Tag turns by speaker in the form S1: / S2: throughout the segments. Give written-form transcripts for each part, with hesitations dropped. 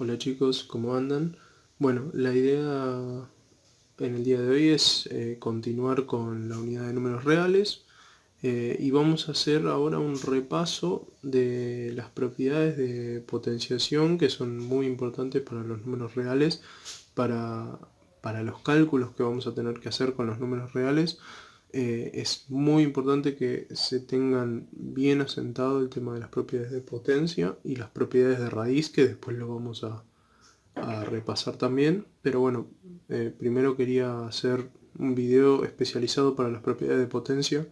S1: Hola chicos, ¿cómo andan? Bueno, la idea en el día de hoy es continuar con la unidad de números reales y vamos a hacer ahora un repaso de las propiedades de potenciación que son muy importantes para los números reales, para, para los cálculos que vamos a tener que hacer con los números reales. Es muy importante que se tengan bien asentado el tema de las propiedades de potencia y las propiedades de raíz, que después lo vamos a repasar también. Pero bueno, primero quería hacer un video especializado para las propiedades de potencia,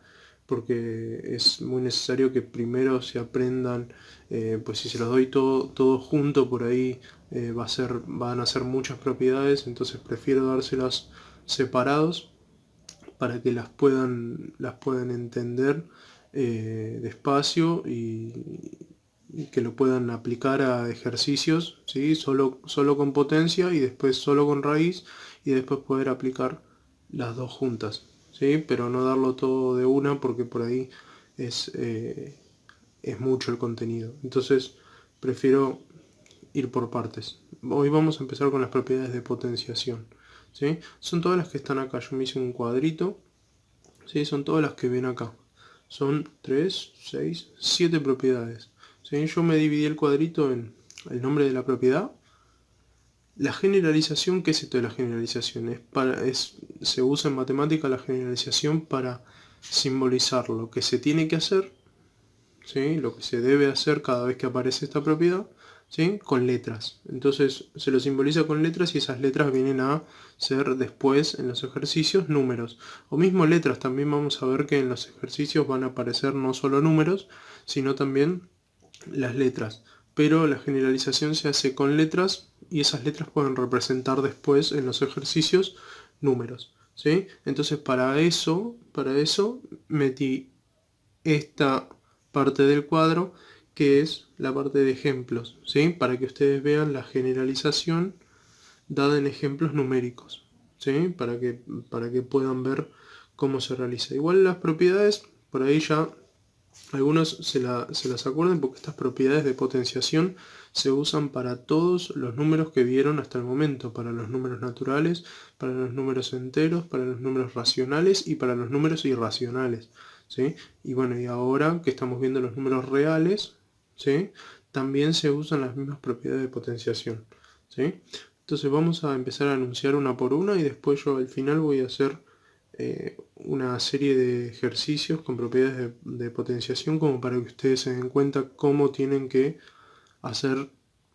S1: porque es muy necesario que primero se aprendan, pues si se los doy todo junto por ahí, van a ser muchas propiedades, entonces prefiero dárselas separados para que las puedan entender despacio y que lo puedan aplicar a ejercicios, ¿sí? Solo con potencia y después solo con raíz, y después poder aplicar las dos juntas, ¿sí? Pero no darlo todo de una, porque por ahí es, eh, es mucho el contenido. Entonces prefiero ir por partes. Hoy vamos a empezar con las propiedades de potenciación, ¿sí? Son todas las que están acá. Yo me hice un cuadrito, ¿sí? Son todas las que ven acá. Son 3, 6, 7 propiedades, ¿sí? Yo me dividí el cuadrito en el nombre de la propiedad. La generalización, ¿qué es esto de la generalización? Se usa en matemática la generalización para simbolizar lo que se tiene que hacer, ¿sí? Lo que se debe hacer cada vez que aparece esta propiedad, ¿sí? Con letras. Entonces se lo simboliza con letras y esas letras vienen a ser después en los ejercicios números. O mismo letras, también vamos a ver que en los ejercicios van a aparecer no solo números, sino también las letras. Pero la generalización se hace con letras y esas letras pueden representar después en los ejercicios números, ¿sí? Entonces para eso metí esta parte del cuadro, que es la parte de ejemplos, ¿sí? Para que ustedes vean la generalización dada en ejemplos numéricos, ¿sí? Para que puedan ver cómo se realiza. Igual las propiedades, por ahí ya algunos se las acuerden, porque estas propiedades de potenciación se usan para todos los números que vieron hasta el momento, para los números naturales, para los números enteros, para los números racionales y para los números irracionales, ¿sí? Y bueno, y ahora que estamos viendo los números reales, ¿sí? También se usan las mismas propiedades de potenciación, ¿sí? Entonces vamos a empezar a anunciar una por una y después yo al final voy a hacer una serie de ejercicios con propiedades de potenciación, como para que ustedes se den cuenta cómo tienen que hacer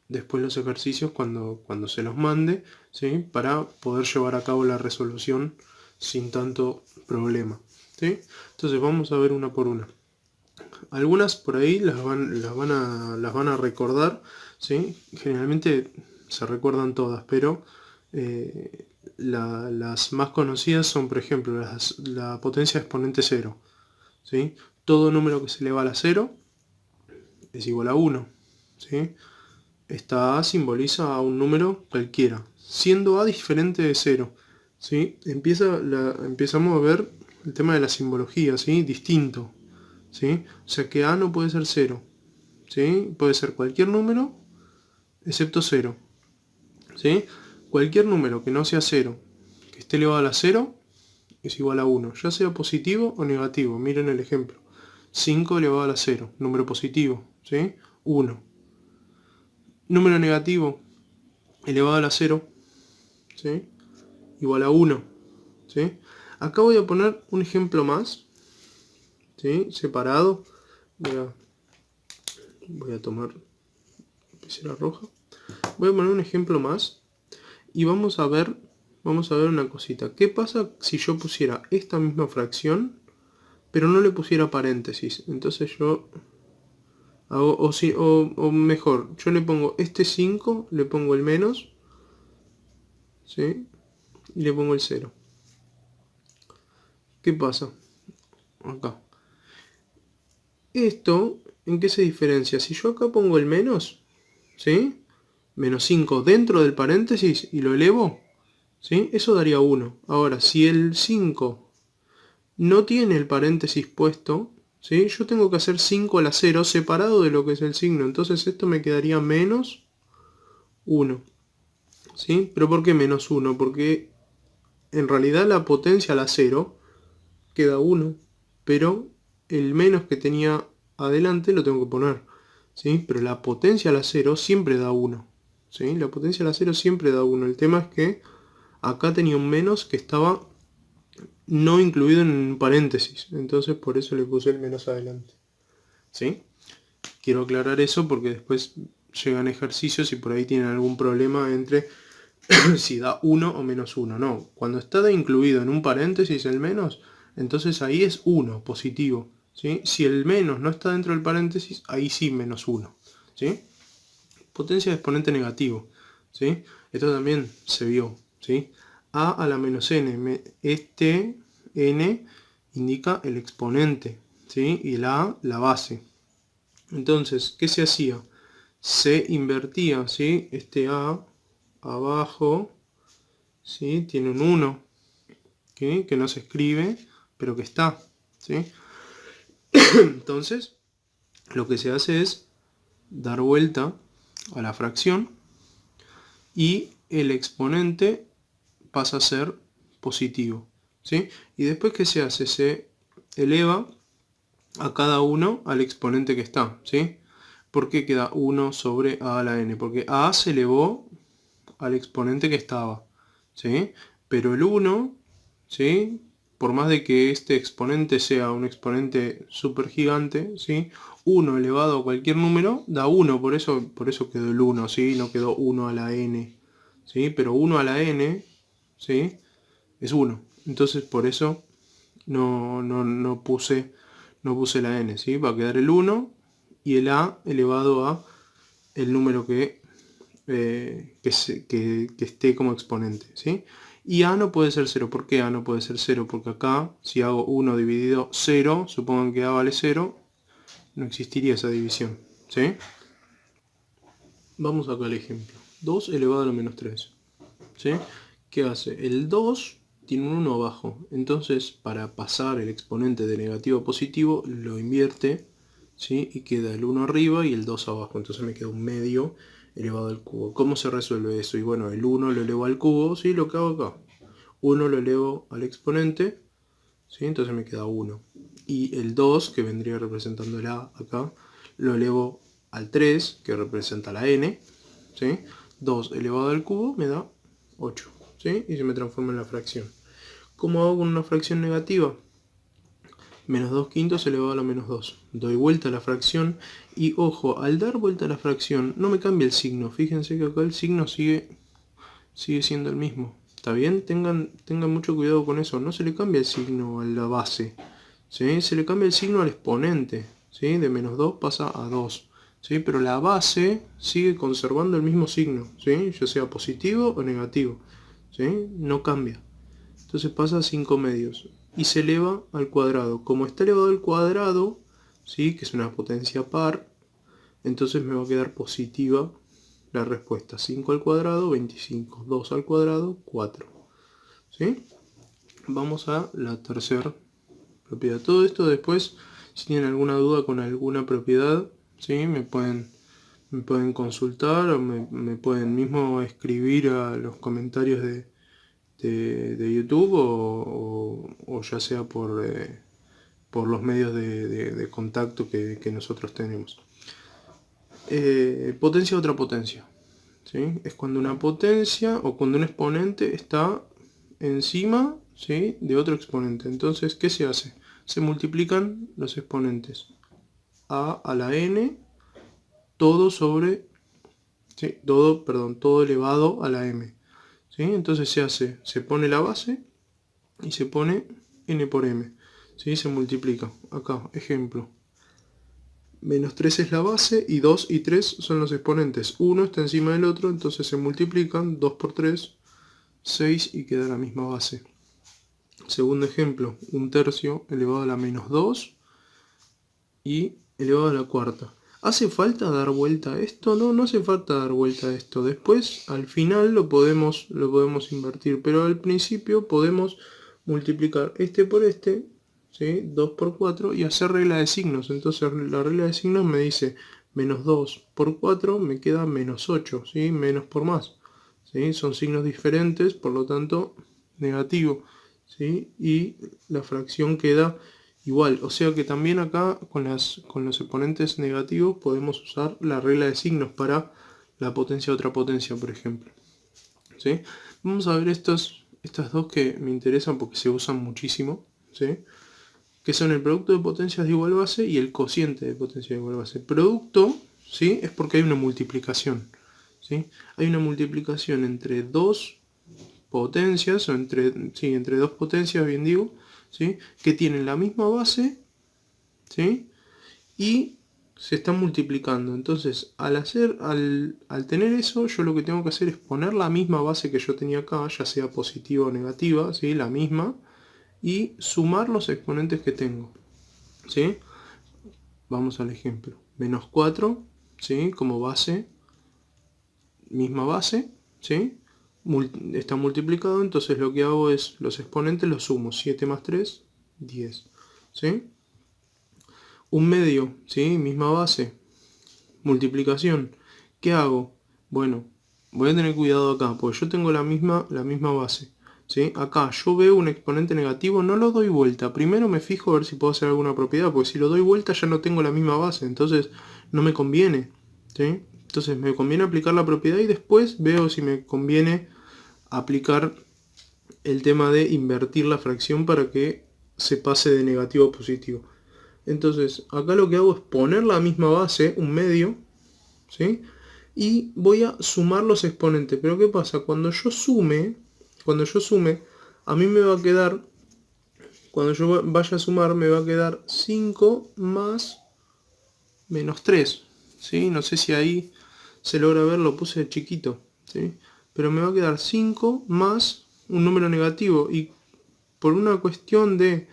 S1: después los ejercicios cuando se los mande, ¿sí? Para poder llevar a cabo la resolución sin tanto problema, ¿sí? Entonces vamos a ver una por una. Algunas por ahí las van a recordar, ¿sí? Generalmente se recuerdan todas, pero las más conocidas son, por ejemplo, la potencia exponente 0, ¿sí? Todo número que se eleva a la 0 es igual a 1, ¿sí? Esta A simboliza a un número cualquiera, siendo A diferente de 0, ¿sí? Empezamos a ver el tema de la simbología, ¿sí? Distinto, ¿sí? O sea que A no puede ser 0, ¿sí? Puede ser cualquier número excepto 0, ¿sí? Cualquier número que no sea 0, que esté elevado a la 0, es igual a 1, ya sea positivo o negativo. Miren el ejemplo. 5 elevado a la 0, número positivo, ¿sí? 1. Número negativo elevado a la 0, ¿sí? Igual a 1, ¿sí? Acá voy a poner un ejemplo más, ¿sí? Separado. Voy a tomar lapicera roja. Voy a poner un ejemplo más y vamos a ver una cosita. ¿Qué pasa si yo pusiera esta misma fracción, pero no le pusiera paréntesis? Entonces yo hago, o mejor, yo le pongo este 5, le pongo el menos, ¿sí? Y le pongo el 0. ¿Qué pasa? Acá. Esto, ¿en qué se diferencia? Si yo acá pongo el menos, ¿sí? Menos 5 dentro del paréntesis y lo elevo, ¿sí? Eso daría 1. Ahora, si el 5 no tiene el paréntesis puesto, ¿sí? Yo tengo que hacer 5 a la 0 separado de lo que es el signo. Entonces esto me quedaría menos 1. ¿Sí? ¿Pero por qué menos 1? Porque en realidad la potencia a la 0 queda 1, pero el menos que tenía adelante lo tengo que poner. ¿Sí? Pero la potencia a la 0 siempre da 1. ¿Sí? La potencia a la 0 siempre da 1. El tema es que acá tenía un menos que estaba no incluido en paréntesis. Entonces por eso le puse el menos adelante. ¿Sí? Quiero aclarar eso porque después llegan ejercicios y por ahí tienen algún problema entre si da 1 o menos 1. No, cuando está incluido en un paréntesis el menos, entonces ahí es 1, positivo. ¿Sí? Si el menos no está dentro del paréntesis, ahí sí menos 1. ¿Sí? Potencia de exponente negativo. ¿Sí? Esto también se vio. ¿Sí? A a la menos n. Este n indica el exponente. ¿Sí? Y la base. Entonces, ¿qué se hacía? Se invertía, ¿sí? Este A abajo, ¿sí? Tiene un 1, ¿sí? Que no se escribe, pero que está, ¿sí? Entonces, lo que se hace es dar vuelta a la fracción y el exponente pasa a ser positivo, ¿sí? Y después, ¿qué se hace? Se eleva a cada uno al exponente que está, ¿sí? ¿Por qué queda 1 sobre a a la n? Porque a se elevó al exponente que estaba, ¿sí? Pero el 1, ¿sí? Por más de que este exponente sea un exponente súper gigante, ¿sí? 1 elevado a cualquier número da 1, por eso quedó el 1, ¿sí? No quedó 1 a la n, ¿sí? Pero 1 a la n, ¿sí? Es 1. Entonces por eso no puse la n, ¿sí? Va a quedar el 1 y el a elevado a el número que esté como exponente, ¿sí? Y a no puede ser 0. ¿Por qué a no puede ser 0? Porque acá, si hago 1 dividido 0, supongan que a vale 0, no existiría esa división, ¿sí? Vamos acá al ejemplo. 2 elevado a la menos 3, ¿sí? ¿Qué hace? El 2 tiene un 1 abajo, entonces para pasar el exponente de negativo a positivo lo invierte, ¿sí? Y queda el 1 arriba y el 2 abajo, entonces me queda un medio elevado al cubo. ¿Cómo se resuelve eso? Y bueno, el 1 lo elevo al cubo, ¿sí? Lo que hago acá. 1 lo elevo al exponente, ¿sí? Entonces me queda 1. Y el 2, que vendría representando el a acá, lo elevo al 3, que representa la n, ¿sí? 2 elevado al cubo me da 8, ¿sí? Y se me transforma en la fracción. ¿Cómo hago con una fracción negativa? Menos 2 quintos elevado a la menos 2. Doy vuelta a la fracción y ojo, al dar vuelta a la fracción no me cambia el signo. Fíjense que acá el signo sigue siendo el mismo. ¿Está bien? Tengan mucho cuidado con eso. No se le cambia el signo a la base, ¿sí? Se le cambia el signo al exponente, ¿sí? De menos 2 pasa a 2. ¿Sí? Pero la base sigue conservando el mismo signo, ¿sí? Ya sea positivo o negativo, ¿sí? No cambia. Entonces pasa a 5 medios y se eleva al cuadrado. Como está elevado al cuadrado, ¿sí? Que es una potencia par, entonces me va a quedar positiva la respuesta. 5 al cuadrado, 25. 2 al cuadrado, 4. ¿Sí? Vamos a la tercera propiedad. Todo esto después, si tienen alguna duda con alguna propiedad, ¿sí? Me pueden consultar o me pueden mismo escribir a los comentarios de YouTube o ya sea por los medios de contacto que nosotros tenemos. Potencia a otra potencia, ¿sí? Es cuando una potencia o cuando un exponente está encima, ¿sí? De otro exponente. Entonces, ¿qué se hace? Se multiplican los exponentes. A la n, todo sobre, ¿sí? todo elevado a la m. ¿Sí? Entonces se pone la base y se pone n por m. ¿Sí? Se multiplica. Acá, ejemplo. Menos 3 es la base y 2 y 3 son los exponentes. Uno está encima del otro, entonces se multiplican. 2 por 3, 6 y queda la misma base. Segundo ejemplo, un tercio elevado a la menos 2 y elevado a la cuarta. ¿Hace falta dar vuelta a esto? No, no hace falta dar vuelta a esto. Después, al final lo podemos invertir, pero al principio podemos multiplicar este por este, ¿sí? 2 por 4 y hacer regla de signos. Entonces la regla de signos me dice Menos 2 por 4 me queda menos 8, ¿sí? Menos por más, ¿sí? Son signos diferentes, por lo tanto negativo, ¿sí? Y la fracción queda igual. O sea que también acá con los exponentes negativos podemos usar la regla de signos para la potencia de otra potencia, por ejemplo, ¿sí? Vamos a ver estas dos que me interesan porque se usan muchísimo, ¿sí? Que son el producto de potencias de igual base y el cociente de potencia de igual base. Producto, ¿sí? Es porque hay una multiplicación, ¿sí? Hay una multiplicación entre dos potencias, o entre dos potencias, bien digo, ¿sí? Que tienen la misma base, ¿sí? Y se están multiplicando. Entonces, al tener eso, yo lo que tengo que hacer es poner la misma base que yo tenía acá, ya sea positiva o negativa, ¿sí? La misma, y sumar los exponentes que tengo, ¿sí? Vamos al ejemplo. Menos 4, ¿sí? Como base, misma base, ¿sí? Está multiplicado, entonces lo que hago es los exponentes los sumo. 7 más 3, 10, ¿sí? Un medio, ¿sí? Misma base, multiplicación. ¿Qué hago? Bueno, voy a tener cuidado acá, porque yo tengo la misma base, ¿sí? Acá yo veo un exponente negativo, no lo doy vuelta. Primero me fijo a ver si puedo hacer alguna propiedad, porque si lo doy vuelta ya no tengo la misma base, entonces no me conviene, ¿sí? Entonces me conviene aplicar la propiedad y después veo si me conviene aplicar el tema de invertir la fracción para que se pase de negativo a positivo. Entonces acá lo que hago es poner la misma base, un medio, ¿sí? Y voy a sumar los exponentes. Pero ¿qué pasa? Cuando yo sume, a mí me va a quedar, cuando yo vaya a sumar, me va a quedar 5 más menos 3, ¿sí? No sé si ahí se logra ver, lo puse chiquito, ¿sí? Pero me va a quedar 5 más un número negativo. Y por una cuestión de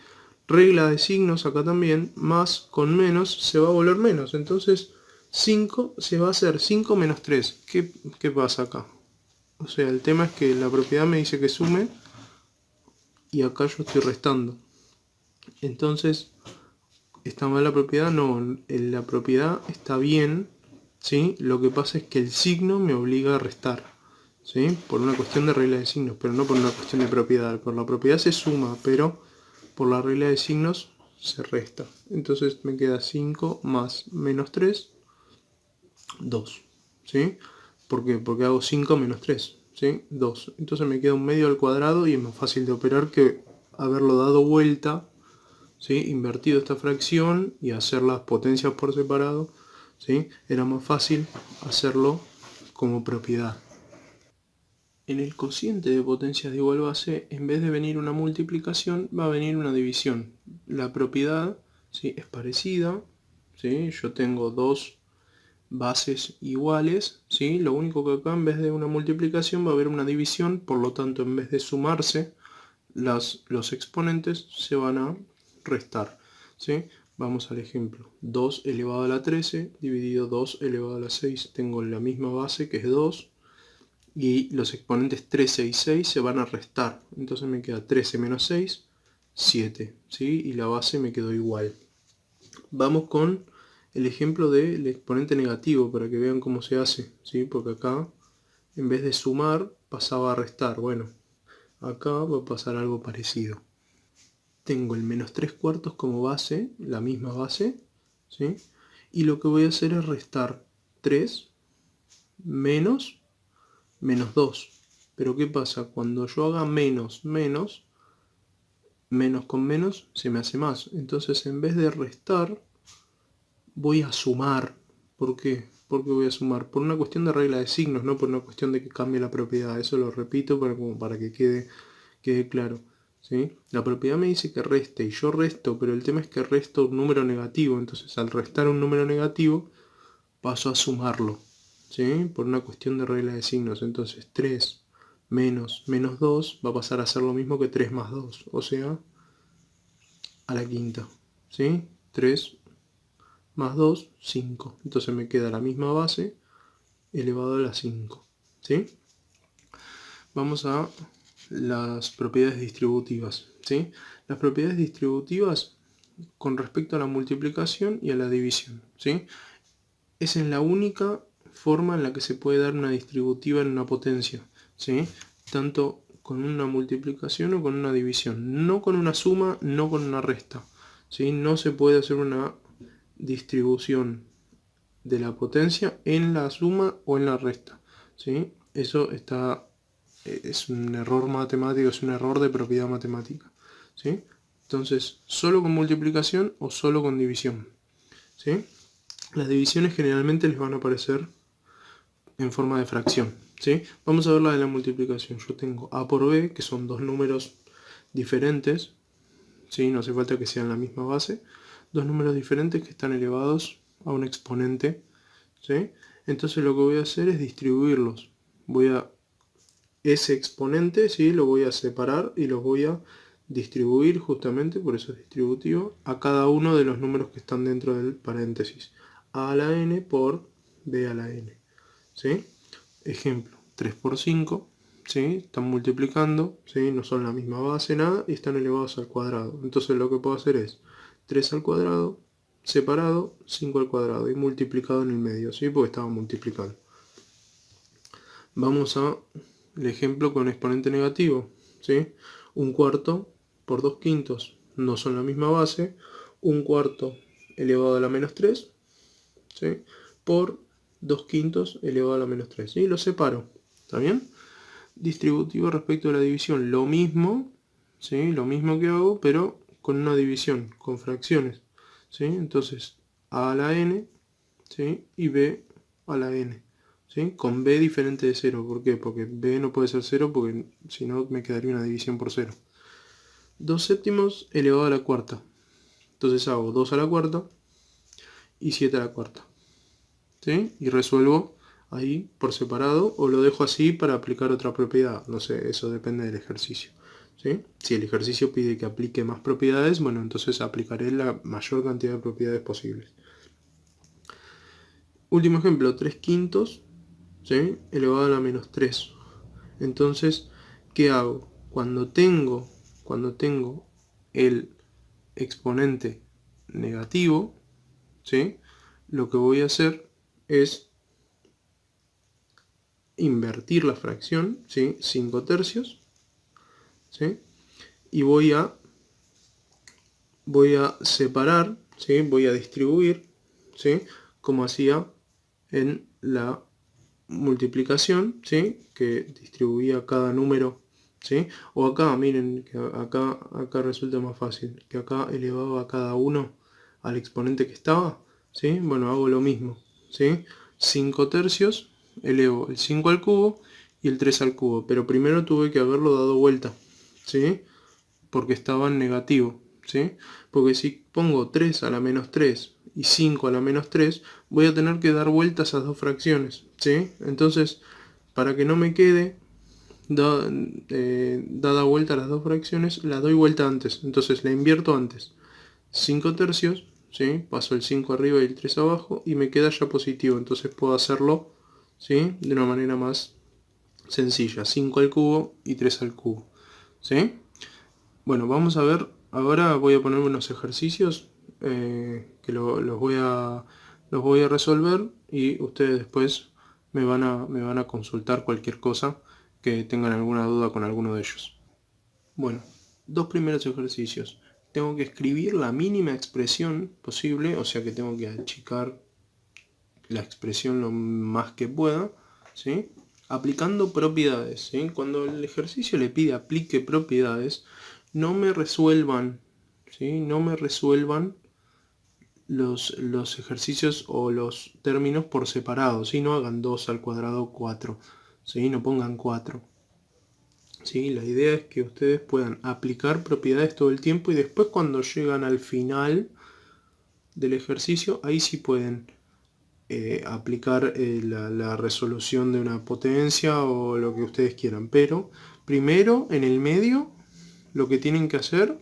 S1: regla de signos acá también, más con menos se va a volver menos. Entonces 5 se va a hacer 5 menos 3. ¿Qué pasa acá? O sea, el tema es que la propiedad me dice que sume y acá yo estoy restando. Entonces, ¿está mal la propiedad? No, la propiedad está bien, ¿sí? Lo que pasa es que el signo me obliga a restar, ¿sí? Por una cuestión de regla de signos, pero no por una cuestión de propiedad. Por la propiedad se suma, pero por la regla de signos se resta. Entonces me queda 5 más menos 3, 2, ¿sí? ¿Por qué? Porque hago 5 menos 3, ¿sí? 2. Entonces me queda un medio al cuadrado y es más fácil de operar que haberlo dado vuelta, ¿sí? Invertido esta fracción y hacer las potencias por separado, ¿sí? Era más fácil hacerlo como propiedad. En el cociente de potencias de igual base, en vez de venir una multiplicación, va a venir una división. La propiedad, ¿sí? Es parecida, ¿sí? Yo tengo dos bases iguales, ¿sí? Lo único que acá en vez de una multiplicación va a haber una división, por lo tanto en vez de sumarse, los exponentes se van a restar, ¿sí? Vamos al ejemplo. 2 elevado a la 13 dividido 2 elevado a la 6. Tengo la misma base que es 2. Y los exponentes 13 y 6 se van a restar. Entonces me queda 13 menos 6, 7. ¿Sí? Y la base me quedó igual. Vamos con el ejemplo del exponente negativo para que vean cómo se hace, ¿sí? Porque acá en vez de sumar pasaba a restar. Bueno, acá va a pasar algo parecido. Tengo el menos 3 cuartos como base, la misma base, ¿sí? Y lo que voy a hacer es restar 3 menos 2. Pero ¿qué pasa? Cuando yo haga menos con menos se me hace más. Entonces en vez de restar, voy a sumar. ¿Por qué? ¿Por qué voy a sumar? Por una cuestión de regla de signos, no por una cuestión de que cambie la propiedad. Eso lo repito para que quede claro, ¿sí? La propiedad me dice que reste y yo resto, pero el tema es que resto un número negativo. Entonces al restar un número negativo, paso a sumarlo, ¿sí? Por una cuestión de regla de signos. Entonces 3 menos 2 va a pasar a ser lo mismo que 3 más 2, o sea, a la quinta, ¿sí? 3 más 2, 5. Entonces me queda la misma base elevado a la 5, ¿sí? Vamos a las propiedades distributivas, ¿sí? Las propiedades distributivas con respecto a la multiplicación y a la división, ¿sí? esa es la única forma en la que se puede dar una distributiva en una potencia, ¿sí? Tanto con una multiplicación o con una división, no con una suma, no con una resta, ¿sí? No se puede hacer una distribución de la potencia en la suma o en la resta, ¿sí? Eso es un error matemático, es un error de propiedad matemática, ¿sí? Entonces, solo con multiplicación o solo con división, ¿sí? Las divisiones generalmente les van a aparecer en forma de fracción, ¿sí? Vamos a ver la de la multiplicación. Yo tengo A por B, que son dos números diferentes, ¿sí? No hace falta que sean la misma base. Dos números diferentes que están elevados a un exponente, ¿sí? Entonces lo que voy a hacer es distribuirlos. Ese exponente, ¿sí? Lo voy a separar y los voy a distribuir justamente, por eso es distributivo, a cada uno de los números que están dentro del paréntesis. A a la n por B a la n, ¿sí? Ejemplo, 3 por 5, ¿sí? Están multiplicando, ¿sí? No son la misma base, nada, y están elevados al cuadrado. Entonces lo que puedo hacer es 3 al cuadrado, separado, 5 al cuadrado, y multiplicado en el medio, ¿sí? Porque estaba multiplicando. Vamos al ejemplo con exponente negativo, ¿sí? Un cuarto por 2 quintos, no son la misma base. Un cuarto elevado a la menos 3, ¿sí? Por 2 quintos elevado a la menos 3. Y lo separo. ¿Está bien? Distributivo respecto a la división. Lo mismo, ¿sí? Lo mismo que hago, pero con una división, con fracciones, ¿sí? Entonces, a la n, ¿sí? Y b a la n, ¿sí? Con b diferente de 0. ¿Por qué? Porque b no puede ser 0, porque si no me quedaría una división por 0. 2 séptimos elevado a la cuarta. Entonces hago 2 a la cuarta y 7 a la cuarta, ¿sí? Y resuelvo ahí por separado, o lo dejo así para aplicar otra propiedad. No sé, eso depende del ejercicio, ¿sí? Si el ejercicio pide que aplique más propiedades, bueno, entonces aplicaré la mayor cantidad de propiedades posibles. Último ejemplo, 3 quintos, ¿sí? Elevado a la menos 3. Entonces, ¿qué hago? Cuando tengo el exponente negativo, ¿sí? Lo que voy a hacer es invertir la fracción, ¿sí? 5 tercios, ¿sí? Y voy a separar, ¿sí? Voy a distribuir, ¿sí? Como hacía en la multiplicación, ¿sí? Que distribuía cada número, ¿sí? O acá, miren, que acá resulta más fácil, que acá elevaba a cada uno al exponente que estaba, ¿sí? Bueno, hago lo mismo, ¿sí? 5 tercios, elevo el 5 al cubo y el 3 al cubo, pero primero tuve que haberlo dado vuelta, ¿sí? Porque estaba en negativo, ¿sí? Porque si pongo 3 a la menos 3 y 5 a la menos 3, voy a tener que dar vuelta a esas dos fracciones, ¿sí? Entonces, para que no me quede dada vuelta a las dos fracciones, la doy vuelta antes, entonces la invierto antes. 5 tercios, ¿sí? Paso el 5 arriba y el 3 abajo y me queda ya positivo, entonces puedo hacerlo, ¿sí? De una manera más sencilla, 5 al cubo y 3 al cubo, ¿sí? Bueno, vamos a ver, ahora voy a poner unos ejercicios que los voy a resolver, y ustedes después me van a consultar cualquier cosa que tengan alguna duda con alguno de ellos. Bueno, dos primeros ejercicios. Tengo que escribir la mínima expresión posible, o sea que tengo que achicar la expresión lo más que pueda, ¿sí? Aplicando propiedades, ¿sí? Cuando el ejercicio le pide aplique propiedades, no me resuelvan, ¿sí? No me resuelvan los ejercicios o los términos por separado, ¿sí? No hagan 2 al cuadrado 4, ¿sí? No pongan 4. ¿Sí? La idea es que ustedes puedan aplicar propiedades todo el tiempo, y después cuando llegan al final del ejercicio, ahí sí pueden aplicar la resolución de una potencia o lo que ustedes quieran. Pero primero, en el medio, lo que tienen que hacer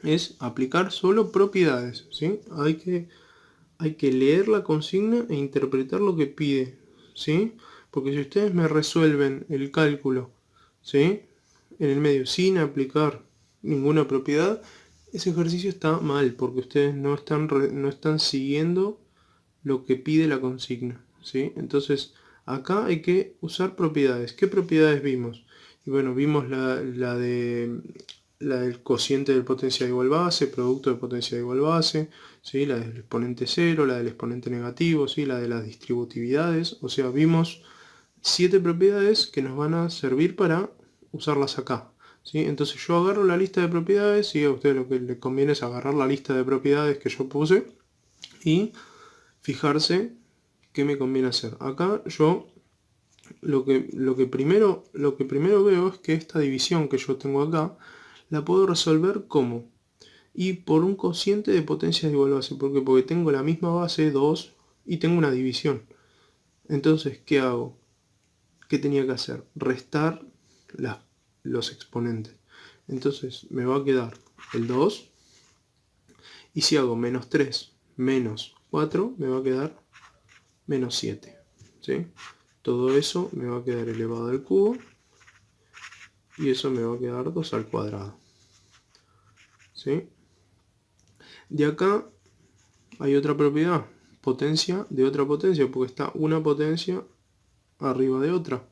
S1: es aplicar solo propiedades, ¿sí? Hay que leer la consigna e interpretar lo que pide, ¿sí? Porque si ustedes me resuelven el cálculo, ¿sí? En el medio sin aplicar ninguna propiedad, ese ejercicio está mal, porque ustedes no están siguiendo lo que pide la consigna, ¿sí? Entonces, acá hay que usar propiedades. ¿Qué propiedades vimos? Y bueno, vimos la del cociente del potencial igual base, producto de potencial igual base, ¿sí? La del exponente cero, la del exponente negativo, ¿sí? La de las distributividades. O sea, vimos 7 propiedades que nos van a servir para usarlas acá, ¿sí? Entonces yo agarro la lista de propiedades y a ustedes lo que les conviene es agarrar la lista de propiedades que yo puse y fijarse qué me conviene hacer. Acá yo lo que primero veo es que esta división que yo tengo acá la puedo resolver como y por un cociente de potencias de igual base. ¿Por qué? Porque tengo la misma base 2 y tengo una división. Entonces, ¿qué hago? ¿Qué tenía que hacer? Restar los exponentes. Entonces me va a quedar el 2. Y si hago menos 3 menos 4, me va a quedar menos 7. ¿Sí? Todo eso me va a quedar elevado al cubo. Y eso me va a quedar 2 al cuadrado. ¿Sí? De acá hay otra propiedad. Potencia de otra potencia. Porque está una potencia arriba de otra.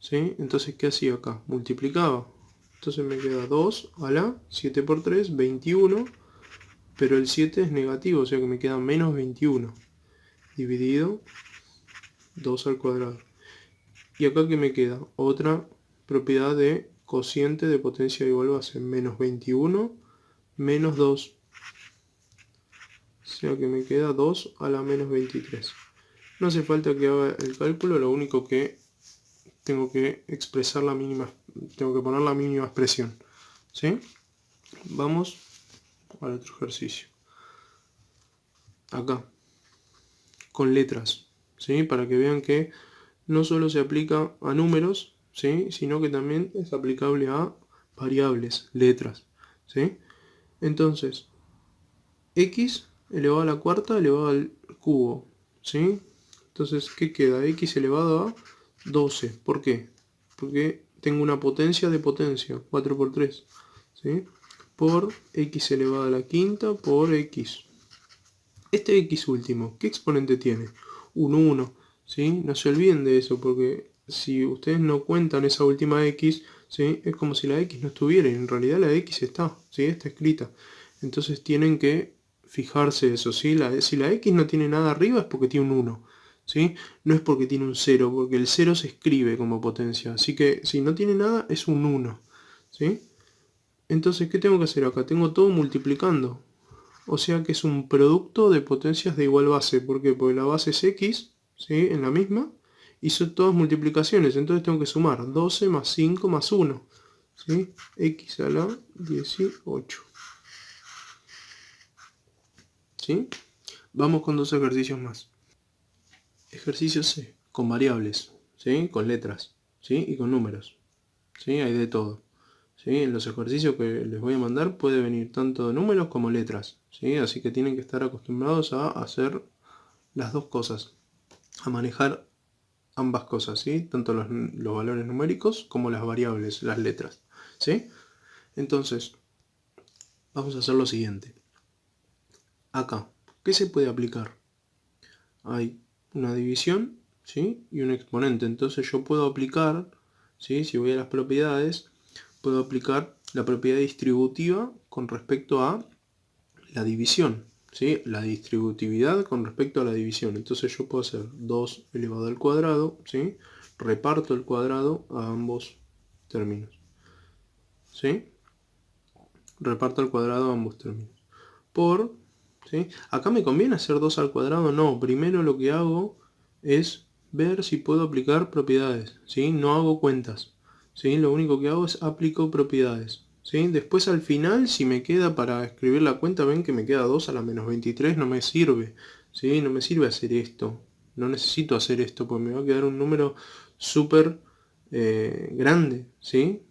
S1: ¿Sí? Entonces, ¿qué hacía acá? Multiplicaba. Entonces me queda 2 a la 7 por 3, 21. Pero el 7 es negativo, o sea que me queda menos 21. Dividido 2 al cuadrado. Y acá que me queda otra propiedad de cociente de potencia de igual base. Menos 21 menos 2. O sea que me queda 2 a la menos 23. No hace falta que haga el cálculo, lo único que tengo que expresar la mínima, tengo que poner la mínima expresión. ¿Sí? Vamos al otro ejercicio. Acá, con letras, ¿sí? Para que vean que no solo se aplica a números, ¿sí? Sino que también es aplicable a variables, letras, ¿sí? Entonces, x elevado a la cuarta elevado al cubo, ¿sí? Entonces, ¿qué queda? X elevado a 12. ¿Por qué? Porque tengo una potencia de potencia, 4 por 3, ¿sí? Por x elevado a la quinta por x. Este x último, ¿qué exponente tiene? Un 1, ¿sí? No se olviden de eso, porque si ustedes no cuentan esa última x, ¿sí? Es como si la x no estuviera, y en realidad la x está, ¿sí? Está escrita. Entonces tienen que fijarse eso, ¿sí? Si la x no tiene nada arriba es porque tiene un 1, ¿sí? No es porque tiene un 0, porque el 0 se escribe como potencia. Así que si no tiene nada es un 1, ¿sí? Entonces, ¿qué tengo que hacer acá? Tengo todo multiplicando. O sea que es un producto de potencias de igual base. ¿Por qué? Porque la base es x, ¿sí? En la misma. Y son todas multiplicaciones. Entonces tengo que sumar 12 más 5 más 1. ¿Sí? X a la 18. ¿Sí? Vamos con dos ejercicios más. Ejercicio C. Con variables. ¿Sí? Con letras. ¿Sí? Y con números. ¿Sí? Hay de todo. ¿Sí? En los ejercicios que les voy a mandar puede venir tanto números como letras, ¿sí? Así que tienen que estar acostumbrados a hacer las dos cosas, a manejar ambas cosas, ¿sí? Tanto los valores numéricos como las variables, las letras, ¿sí? Entonces, vamos a hacer lo siguiente. Acá, ¿qué se puede aplicar? Hay una división, ¿sí? Y un exponente. Entonces yo puedo aplicar, ¿sí? Si voy a las propiedades, puedo aplicar la propiedad distributiva con respecto a la división, ¿sí? La distributividad con respecto a la división. Entonces yo puedo hacer 2 elevado al cuadrado, ¿sí? Reparto el cuadrado a ambos términos, ¿sí? Reparto al cuadrado a ambos términos. Por, ¿sí? Acá me conviene hacer 2 al cuadrado, no. Primero lo que hago es ver si puedo aplicar propiedades, ¿sí? No hago cuentas, ¿sí? Lo único que hago es aplico propiedades, ¿sí? Después al final, si me queda para escribir la cuenta, ven que me queda 2 a la menos 23, no me sirve, ¿sí? No me sirve hacer esto. No necesito hacer esto, porque me va a quedar un número súper grande, ¿sí?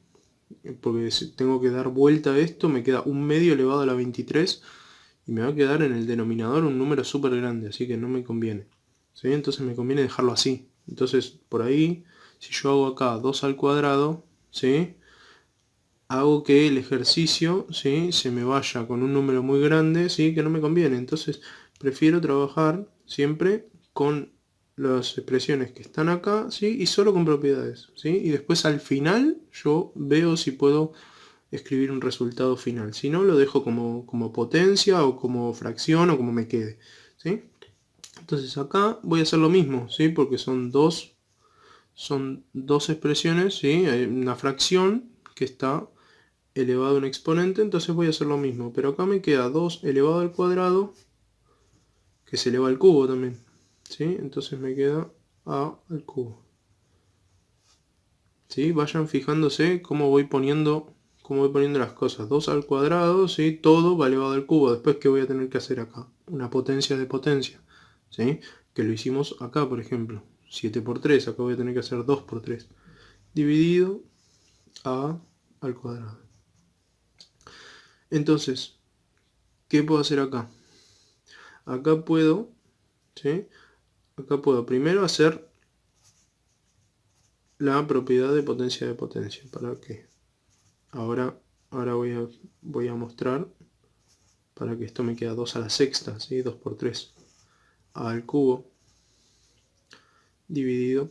S1: Porque si tengo que dar vuelta a esto, me queda un medio elevado a la 23 y me va a quedar en el denominador un número súper grande, así que no me conviene, ¿sí? Entonces me conviene dejarlo así. Entonces por ahí, si yo hago acá 2 al cuadrado, ¿sí? Hago que el ejercicio, ¿sí? Se me vaya con un número muy grande, ¿sí? Que no me conviene. Entonces prefiero trabajar siempre con las expresiones que están acá, ¿sí? Y solo con propiedades, ¿sí? Y después al final yo veo si puedo escribir un resultado final. Si no, lo dejo como potencia o como fracción o como me quede, ¿sí? Entonces acá voy a hacer lo mismo, ¿sí? Porque son dos expresiones, ¿sí? Hay una fracción que está elevado a un exponente, entonces voy a hacer lo mismo. Pero acá me queda 2 elevado al cuadrado, que se eleva al cubo también, ¿sí? Entonces me queda a al cubo. ¿Sí? Vayan fijándose cómo voy poniendo las cosas. 2 al cuadrado, ¿sí? Todo va elevado al cubo. Después, ¿qué voy a tener que hacer acá? Una potencia de potencia, ¿sí? Que lo hicimos acá, por ejemplo. 7 por 3, acá voy a tener que hacer 2 por 3. Dividido a al cuadrado. Entonces, ¿qué puedo hacer acá? Acá puedo, ¿sí? Acá puedo primero hacer la propiedad de potencia. ¿Para qué? Ahora voy a mostrar para que esto me queda 2 a la sexta, ¿sí? 2 por 3 a al cubo dividido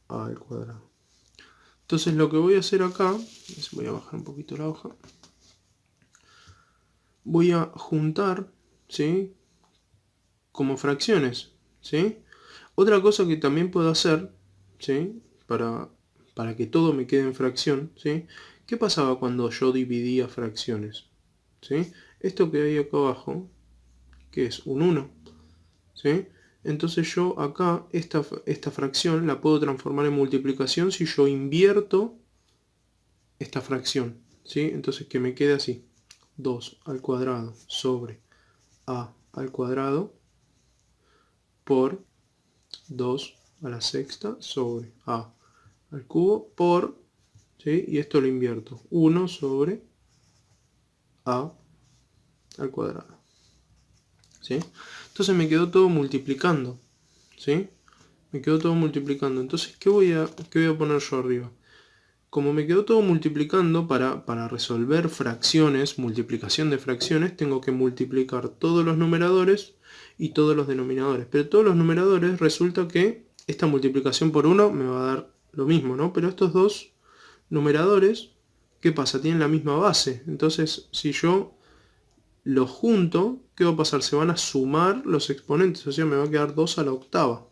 S1: a al cuadrado. Entonces lo que voy a hacer acá, voy a bajar un poquito la hoja, voy a juntar, ¿sí? Como fracciones, ¿sí? Otra cosa que también puedo hacer, ¿sí? Para que todo me quede en fracción, ¿sí? ¿Qué pasaba cuando yo dividía fracciones? ¿Sí? Esto que hay acá abajo, que es un 1, ¿sí? Entonces yo acá, esta fracción la puedo transformar en multiplicación si yo invierto esta fracción, ¿sí? Entonces que me quede así, 2 al cuadrado sobre a al cuadrado por 2 a la sexta sobre a al cubo por, ¿sí? Y esto lo invierto, 1 sobre a al cuadrado, ¿sí? Entonces me quedó todo multiplicando, ¿sí? Me quedó todo multiplicando. Entonces, ¿qué voy a poner yo arriba? Como me quedó todo multiplicando, para resolver fracciones, multiplicación de fracciones, tengo que multiplicar todos los numeradores y todos los denominadores. Pero todos los numeradores resulta que esta multiplicación por 1 me va a dar lo mismo, ¿no? Pero estos dos numeradores, ¿qué pasa? Tienen la misma base. Entonces, si yo los junto, ¿qué va a pasar? Se van a sumar los exponentes, o sea, me va a quedar 2 a la octava.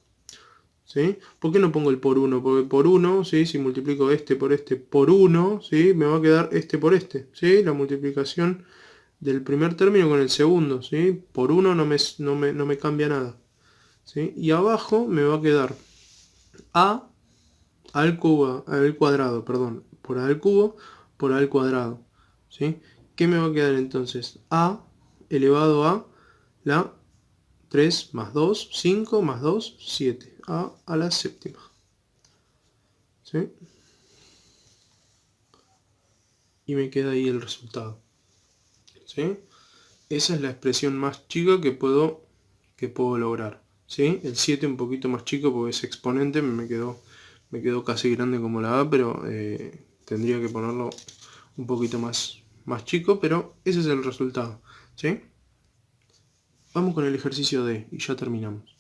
S1: ¿Sí? ¿Por qué no pongo el por 1? Porque por 1, ¿sí? Si multiplico este por 1, ¿sí? Me va a quedar este por este, ¿sí? La multiplicación del primer término con el segundo, ¿sí? Por 1 no me cambia nada, ¿sí? Y abajo me va a quedar a al cuadrado, perdón, por a al cubo por a al cuadrado, ¿sí? ¿Qué me va a quedar entonces? A elevado a la 3 más 2, 5 más 2, 7. A la séptima, ¿sí? Y me queda ahí el resultado, ¿sí? Esa es la expresión más chica que puedo lograr, ¿sí? El 7 un poquito más chico porque es exponente, me quedó casi grande como la A, pero tendría que ponerlo un poquito más chico, pero ese es el resultado, ¿sí? Vamos con el ejercicio D y ya terminamos.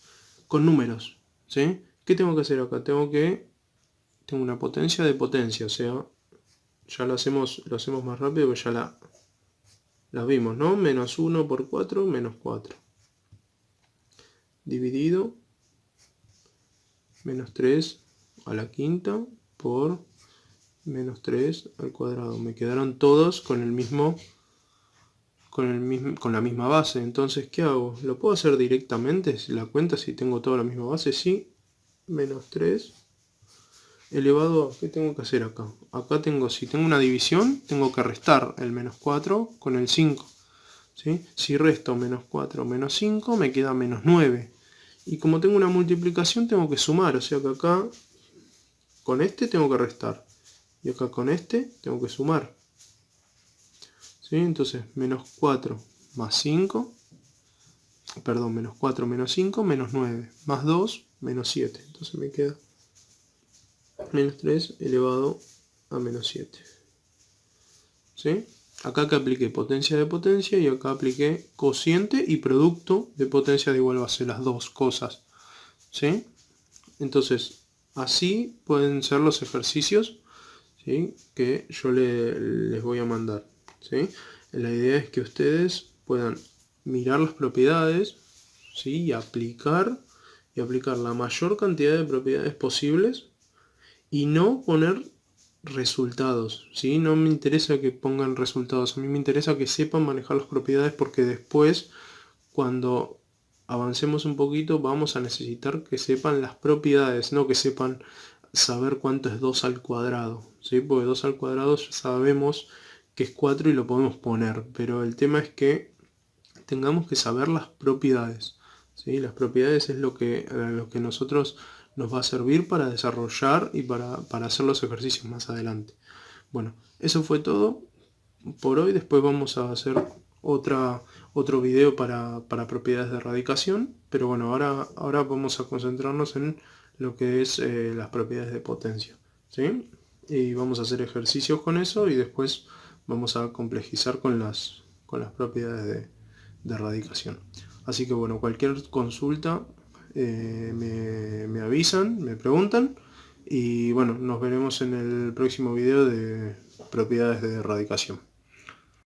S1: Con números, ¿sí? ¿Qué tengo que hacer acá? Tengo una potencia de potencia, o sea, ya lo hacemos más rápido porque ya las vimos, ¿no? Menos 1 por 4, menos 4. Dividido menos 3 a la quinta por menos 3 al cuadrado. Me quedaron todos con la misma base. Entonces, ¿qué hago? ¿Lo puedo hacer directamente? La cuenta si tengo toda la misma base, sí. Menos 3 elevado a... ¿Qué tengo que hacer acá? Acá si tengo una división, tengo que restar el menos 4 con el 5. ¿Sí? Si resto menos 4 menos 5, me queda menos 9. Y como tengo una multiplicación, tengo que sumar. O sea que acá con este tengo que restar. Y acá con este tengo que sumar. ¿Sí? Entonces, menos 4 más 5. Perdón, menos 4 menos 5, menos 9. Más 2, menos 7. Entonces me queda menos 3 elevado a menos 7. ¿Sí? Acá que apliqué potencia de potencia y acá apliqué cociente y producto de potencia de igual base, las dos cosas. ¿Sí? Entonces, así pueden ser los ejercicios, ¿sí?, que yo les voy a mandar. ¿Sí? La idea es que ustedes puedan mirar las propiedades, ¿sí?, y aplicar la mayor cantidad de propiedades posibles y no poner resultados, ¿sí? No me interesa que pongan resultados, a mí me interesa que sepan manejar las propiedades, porque después, cuando avancemos un poquito, vamos a necesitar que sepan las propiedades, no que sepan saber cuánto es 2 al cuadrado, ¿sí? Porque 2 al cuadrado ya sabemos que es 4 y lo podemos poner, pero el tema es que tengamos que saber las propiedades, ¿sí? Las propiedades es lo que nosotros nos va a servir para desarrollar y para hacer los ejercicios más adelante. Bueno, eso fue todo por hoy. Después vamos a hacer otro video para propiedades de radicación, pero bueno, ahora vamos a concentrarnos en lo que es las propiedades de potencia, ¿sí? Y vamos a hacer ejercicios con eso y después vamos a complejizar con las propiedades de radicación. Así que bueno, cualquier consulta me avisan, me preguntan, y bueno, nos veremos en el próximo video de propiedades de radicación.